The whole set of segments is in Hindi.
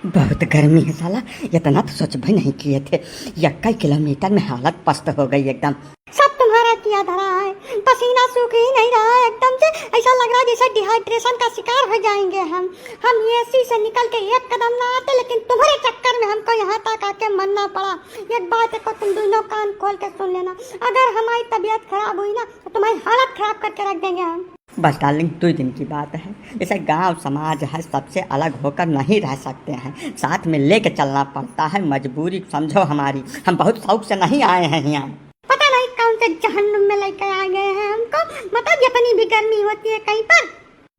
बहुत गर्मी है साला। इतना तो सोच भी नहीं किए थे। 21 किलोमीटर में हालत पस्त हो गई एकदम। सब तुम्हारा किया धरा है, पसीना सूख ही नहीं रहा है एकदम से। ऐसा लग रहा है जैसे डिहाइड्रेशन का शिकार हो जाएंगे हम एसी से निकल के एक कदम ना आते, लेकिन तुम्हारे चक्कर में हमको यहाँ तक आके मरना पड़ा। एक बात को तुम दोनों कान खोल के सुन लेना, अगर हमारी तबीयत खराब हुई ना तो तुम्हारी हालत खराब करके रख देंगे हम। बस डार्लिंग 2 दिन की बात है। जैसे गांव समाज है, सबसे अलग होकर नहीं रह सकते हैं, साथ में लेके चलना पड़ता है। मजबूरी समझो हमारी। हम बहुत शौक से नहीं आए हैं यहाँ। पता नहीं कौन से जहन्नुम में लेकर आ गए हैं हमको। मतलब जितनी भी गर्मी होती है कहीं पर।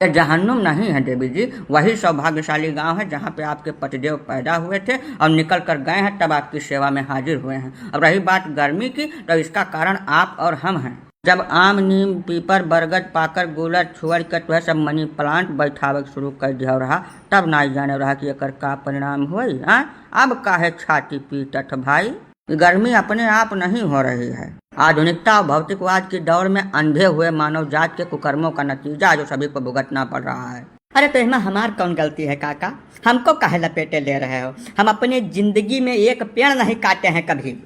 ये जहन्नुम नहीं है देवी जी, वही सौभाग्यशाली गांव है जहाँ पे आपके पतिदेव पैदा हुए थे और निकल कर गए हैं, तब आपकी सेवा में हाजिर हुए हैं। अब रही बात गर्मी की, तो इसका कारण आप और हम हैं। जब आम नीम पीपर बरगद पाकर गुलर छुअर के तो सब मनी प्लांट बैठावे शुरू कर दिया रहा, तब ना जाने रहा कि एकर का परिणाम हुई। अब काहे छाती पीटत भाई। गर्मी अपने आप नहीं हो रही है, आधुनिकता और भौतिकवाद की दौर में अंधे हुए मानव जात के कुकर्मों का नतीजा जो सभी को भुगतना पड़ रहा है। अरे तो इसमें हमार कौन गलती है काका? हमको काहे लपेटे ले रहे हो? हम अपनी जिंदगी में एक पेड़ नहीं काटे हैं कभी।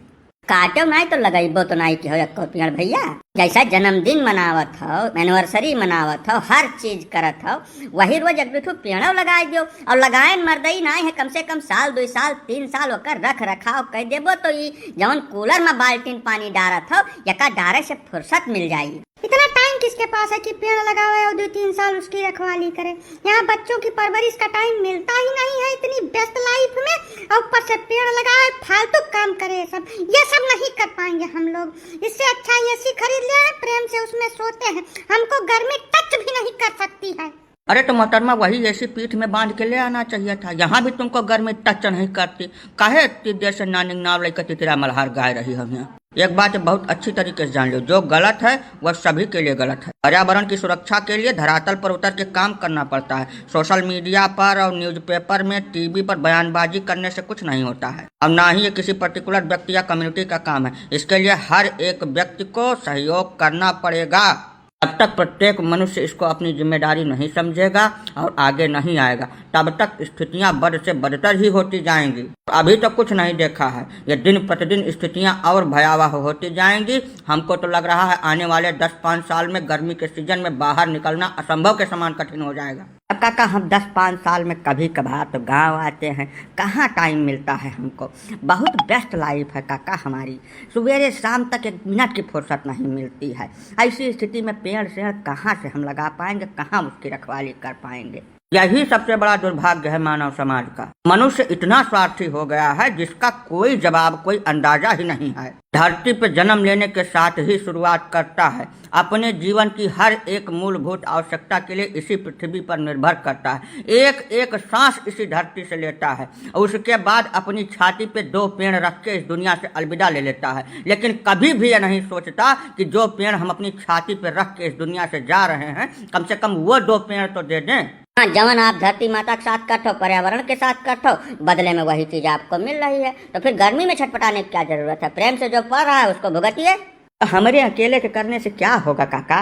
काटो नहीं तो लगाइबो तो नहीं की हो एको पेड़ भैया। जैसा जन्मदिन मनावत हो, एनिवर्सरी मनावत हो, हर चीज करत हो, वही रोज एक दो पेड़ो लगाए दियो। और लगाए मर्दई नहीं है, कम से कम साल 2 साल 3 साल होकर रख रखाव कर देबो तो ये जवन कूलर में बाल्टीन पानी डारत हो यका डारे से फुर्सत मिल जाएगी। इतना टाइम किसके पास है कि पेड़ लगावे और 2-3 साल उसकी रखवाली करे? यहाँ बच्चों की परवरिश का टाइम मिलता ही नहीं है इतनी व्यस्त लाइफ में, और ऊपर से पेड़ लगाए फालतू काम करे। ये सब नहीं कर पाएंगे हम लोग। इससे अच्छा एसी खरीद ले, प्रेम से उसमें सोते हैं। हमको गर्मी टच भी नहीं कर सकती है। अरे तो मोहतरमा वही ऐसी पीठ में बांध के ले आना चाहिए था, यहाँ भी तुमको गर्मी टच नहीं करती। काहे इतनी देर से नानी नाव लेकर तितरा मल्हार गाय रही हम यहाँ। एक बात बहुत अच्छी तरीके से जान लो, जो गलत है वह सभी के लिए गलत है। पर्यावरण की सुरक्षा के लिए धरातल पर उतर के काम करना पड़ता है। सोशल मीडिया पर और न्यूज़पेपर में, टीवी पर बयानबाजी करने से कुछ नहीं होता है, और ना ही ये किसी पर्टिकुलर व्यक्ति या कम्युनिटी का काम है। इसके लिए हर एक व्यक्ति को सहयोग करना पड़ेगा। जब तक प्रत्येक मनुष्य इसको अपनी जिम्मेदारी नहीं समझेगा और आगे नहीं आएगा, तब तक स्थितियां बद से बदतर ही होती जाएंगी। अभी तो कुछ नहीं देखा है, ये दिन प्रतिदिन स्थितियां और भयावह होती जाएंगी। हमको तो लग रहा है आने वाले 10-5 साल में गर्मी के सीजन में बाहर निकलना असंभव के समान कठिन हो जाएगा। अब काका हम 10-5 साल में कभी कभार तो गांव आते हैं, कहाँ टाइम मिलता है हमको। बहुत बेस्ट लाइफ है काका हमारी, सवेरे शाम तक 1 मिनट की फुर्सत नहीं मिलती है। ऐसी स्थिति में पेड़ शेड़ कहाँ से हम लगा पाएंगे, कहाँ उसकी रखवाली कर पाएंगे। यही सबसे बड़ा दुर्भाग्य है मानव समाज का। मनुष्य इतना स्वार्थी हो गया है जिसका कोई जवाब, कोई अंदाजा ही नहीं है। धरती पर जन्म लेने के साथ ही शुरुआत करता है, अपने जीवन की हर एक मूलभूत आवश्यकता के लिए इसी पृथ्वी पर निर्भर करता है। एक एक सांस इसी धरती से लेता है और उसके बाद अपनी छाती पे 2 पेड़ रख के इस दुनिया से अलविदा ले लेता है। लेकिन कभी भी यह नहीं सोचता कि जो पेड़ हम अपनी छाती पे रख के इस दुनिया से जा रहे हैं, कम से कम वो 2 पेड़ तो दे दें। हाँ, जवन आप धरती माता के साथ करते हो, पर्यावरण के साथ करते हो, बदले में वही चीज आपको मिल रही है। तो फिर गर्मी में छटपटाने की क्या जरूरत है? प्रेम से जो पड़ रहा है उसको भुगतिए। हमारे अकेले के करने से क्या होगा काका?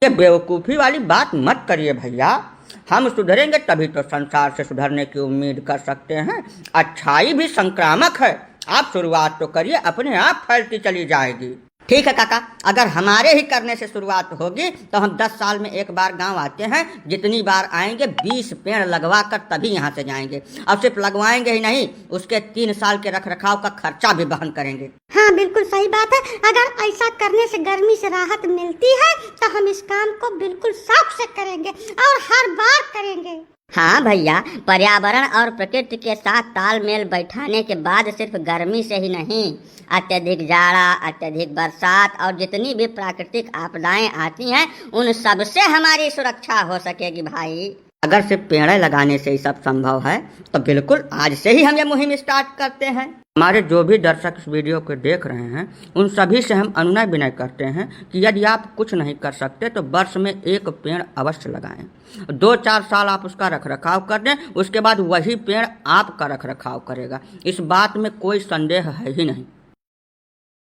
ये बेवकूफ़ी वाली बात मत करिए भैया। हम सुधरेंगे तभी तो संसार से सुधरने की उम्मीद कर सकते हैं। अच्छाई भी संक्रामक है, आप शुरुआत तो करिए, अपने आप फैलती चली जाएगी। ठीक है काका, अगर हमारे ही करने से शुरुआत होगी तो हम 10 साल में एक बार गांव आते हैं। जितनी बार आएंगे 20 पेड़ लगवा कर तभी यहाँ से जाएंगे। अब सिर्फ लगवाएंगे ही नहीं, उसके 3 साल के रख रखाव का खर्चा भी वहन करेंगे। हाँ बिल्कुल सही बात है। अगर ऐसा करने से गर्मी से राहत मिलती है तो हम इस काम को बिल्कुल शौक से करेंगे और हर बार करेंगे। हाँ भैया, पर्यावरण और प्रकृति के साथ तालमेल बैठाने के बाद सिर्फ गर्मी से ही नहीं, अत्यधिक जाड़ा, अत्यधिक बरसात और जितनी भी प्राकृतिक आपदाएं आती हैं उन सब से हमारी सुरक्षा हो सकेगी भाई। अगर सिर्फ पेड़ लगाने से ही सब संभव है तो बिल्कुल आज से ही हम ये मुहिम स्टार्ट करते हैं। हमारे जो भी दर्शक इस वीडियो को देख रहे हैं उन सभी से हम अनुनय विनय करते हैं कि यदि आप कुछ नहीं कर सकते तो वर्ष में 1 पेड़ अवश्य लगाएं। 2-4 साल आप उसका रख रखाव कर दें, उसके बाद वही पेड़ आपका रख रखाव करेगा। इस बात में कोई संदेह है ही नहीं।